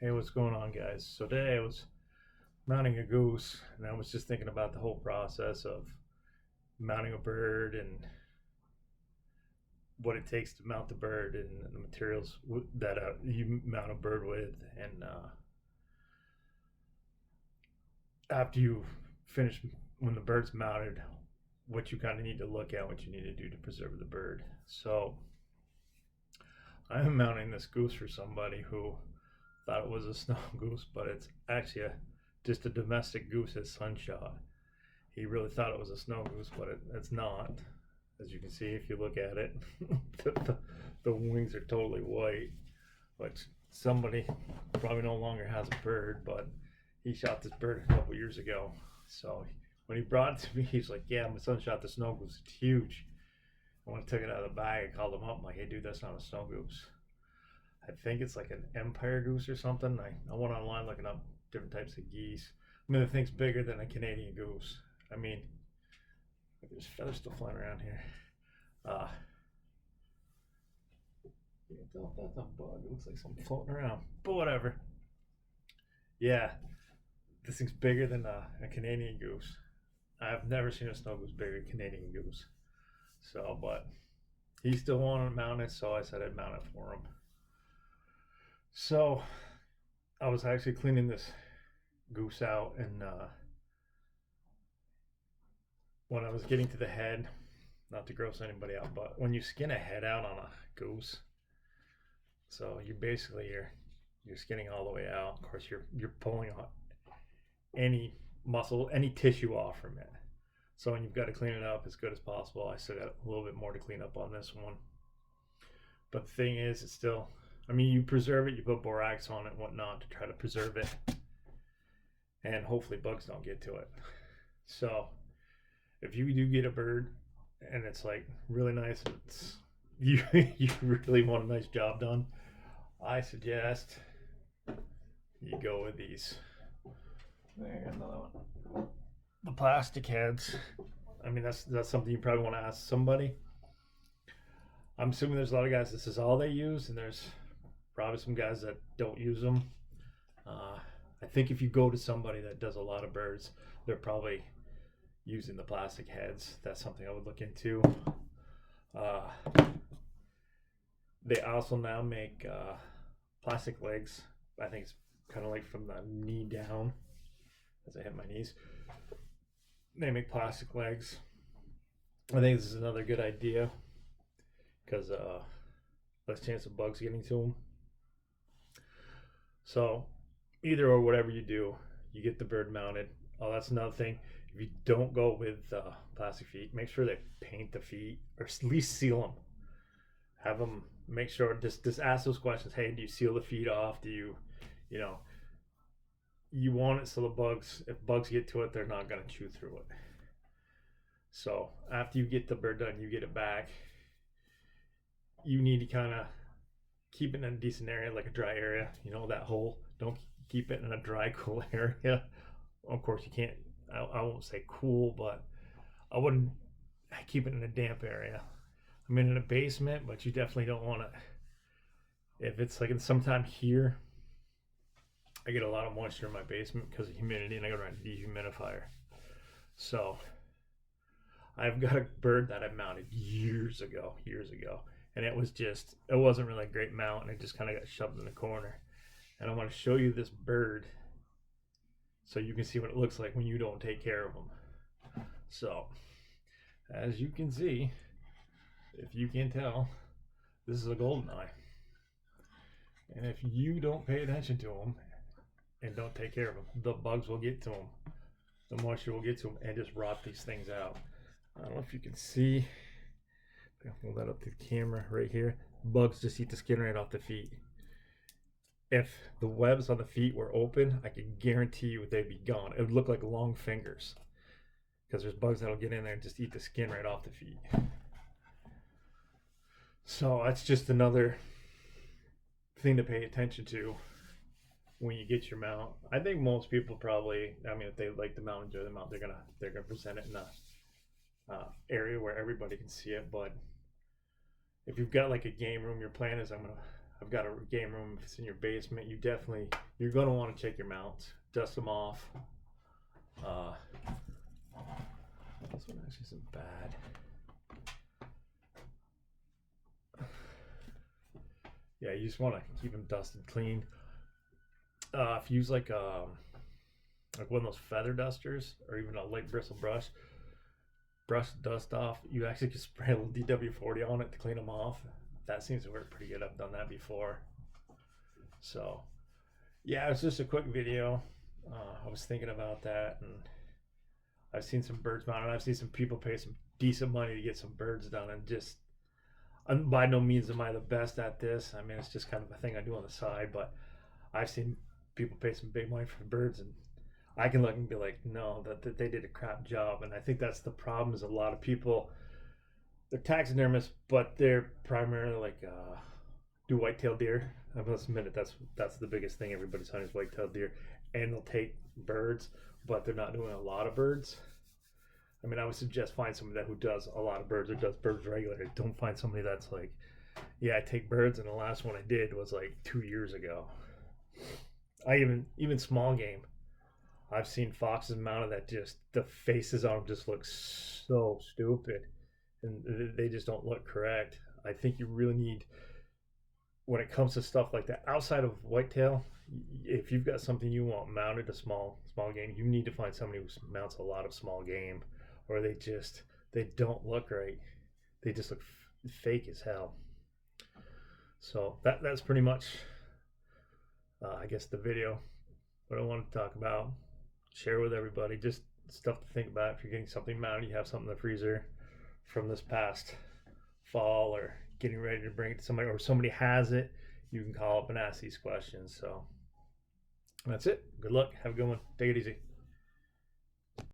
Hey, what's going on, guys? So today I was mounting a goose, and I was just thinking about the whole process of mounting a bird and what it takes to mount the bird and the materials that you mount a bird with. And after you finish, when the bird's mounted, what you kind of need to look at, what you need to do to preserve the bird. So I'm mounting this goose for somebody who thought it was a snow goose, but it's actually just a domestic goose his son shot. He really thought it was a snow goose, but it's not. As you can see, if you look at it, the wings are totally white. Which somebody probably no longer has a bird, but he shot this bird a couple years ago. So when he brought it to me, he's like, "Yeah, my son shot the snow goose. It's huge." And when I took it out of the bag, I called him up. I'm like, "Hey, dude, that's not a snow goose. I think it's like an empire goose or something." I went online looking up different types of geese. I mean, the thing's bigger than a Canadian goose. I mean, there's feathers still flying around here. You can tell if that's a bug. It looks like something floating around. But whatever. Yeah, this thing's bigger than a Canadian goose. I've never seen a snow goose bigger than a Canadian goose. So, but he still wanted to mount it, so I said I'd mount it for him. So I was actually cleaning this goose out, and when I was getting to the head, not to gross anybody out, but when you skin a head out on a goose, so you basically you're skinning all the way out. Of course, you're pulling out any muscle, any tissue off from it. So when you've got to clean it up as good as possible. I still got a little bit more to clean up on this one, but the thing is, it's still. I mean, you preserve it, you put borax on it and whatnot to try to preserve it, and hopefully bugs don't get to it. So if you do get a bird and it's like really nice, and it's you really want a nice job done, I suggest you go with these. There, another one. The plastic heads. I mean, that's something you probably want to ask somebody. I'm assuming there's a lot of guys this is all they use, and there's probably some guys that don't use them. I think if you go to somebody that does a lot of birds, they're probably using the plastic heads. That's something I would look into. They also now make plastic legs. I think it's kind of like from the knee down as I hit my knees. They make plastic legs. I think this is another good idea because less chance of bugs getting to them. So either or, whatever you do, you get the bird mounted. Oh, that's another thing. If you don't go with plastic feet, make sure they paint the feet or at least seal them. Have them make sure, just ask those questions. Hey, do you seal the feet off? Do you want it so the bugs, if bugs get to it, they're not going to chew through it. So after you get the bird done, you get it back. You need to kind of keep it in a decent area, like a dry area. That hole. Don't keep it in a dry, cool area. Of course, you can't. I won't say cool, but I wouldn't keep it in a damp area. I mean, in a basement, but you definitely don't want to. If it's like in sometime here, I get a lot of moisture in my basement because of humidity, and I go around a dehumidifier. So I've got a bird that I mounted years ago, and it wasn't really a great mount, and it just kind of got shoved in the corner. And I want to show you this bird so you can see what it looks like when you don't take care of them. So as you can see, if you can tell, this is a golden eye. And if you don't pay attention to them and don't take care of them, the bugs will get to them. The moisture will get to them and just rot these things out. I don't know if you can see. I'll hold that up to the camera right here. Bugs just eat the skin right off the feet. If the webs on the feet were open, I could guarantee you they'd be gone. It would look like long fingers because there's bugs that'll get in there and just eat the skin right off the feet. So that's just another thing to pay attention to when you get your mount. I think most people probably, if they like the mount, enjoy the mount, they're gonna present it in a area where everybody can see it. But if you've got like a game room, your plan is I've got a game room. If it's in your basement, you're going to want to check your mounts, dust them off. This one actually isn't bad. Yeah, you just want to keep them dusted clean. If you use like one of those feather dusters or even a light bristle brush the dust off, you actually can spray a little DW40 on it to clean them off. That seems to work pretty good. I've done that before. So yeah, it's just a quick video. I was thinking about that, and I've seen some birds mounted. I've seen some people pay some decent money to get some birds done, and just by no means am I the best at this. I mean, it's just kind of a thing I do on the side, but I've seen people pay some big money for birds, and I can look and be like, no, that they did a crap job. And I think that's the problem, is a lot of people, they're taxidermists, but they're primarily like do white-tailed deer. I must admit it, that's the biggest thing everybody's hunting is white-tailed deer, and they'll take birds, but they're not doing a lot of birds. I mean, I would suggest find somebody who does a lot of birds or does birds regularly. Don't find somebody that's like, yeah, I take birds, and the last one I did was like 2 years ago. I even small game, I've seen foxes mounted that just the faces on them just look so stupid, and they just don't look correct. I think you really need, when it comes to stuff like that, outside of whitetail, if you've got something you want mounted to small game, you need to find somebody who mounts a lot of small game, or they don't look right. They just look fake as hell. So that's pretty much I guess the video, what I wanted to talk about, share with everybody, just stuff to think about. If you're getting something mounted, you have something in the freezer from this past fall, or getting ready to bring it to somebody, or somebody has it, you can call up and ask these questions. So that's it. Good luck. Have a good one. Take it easy.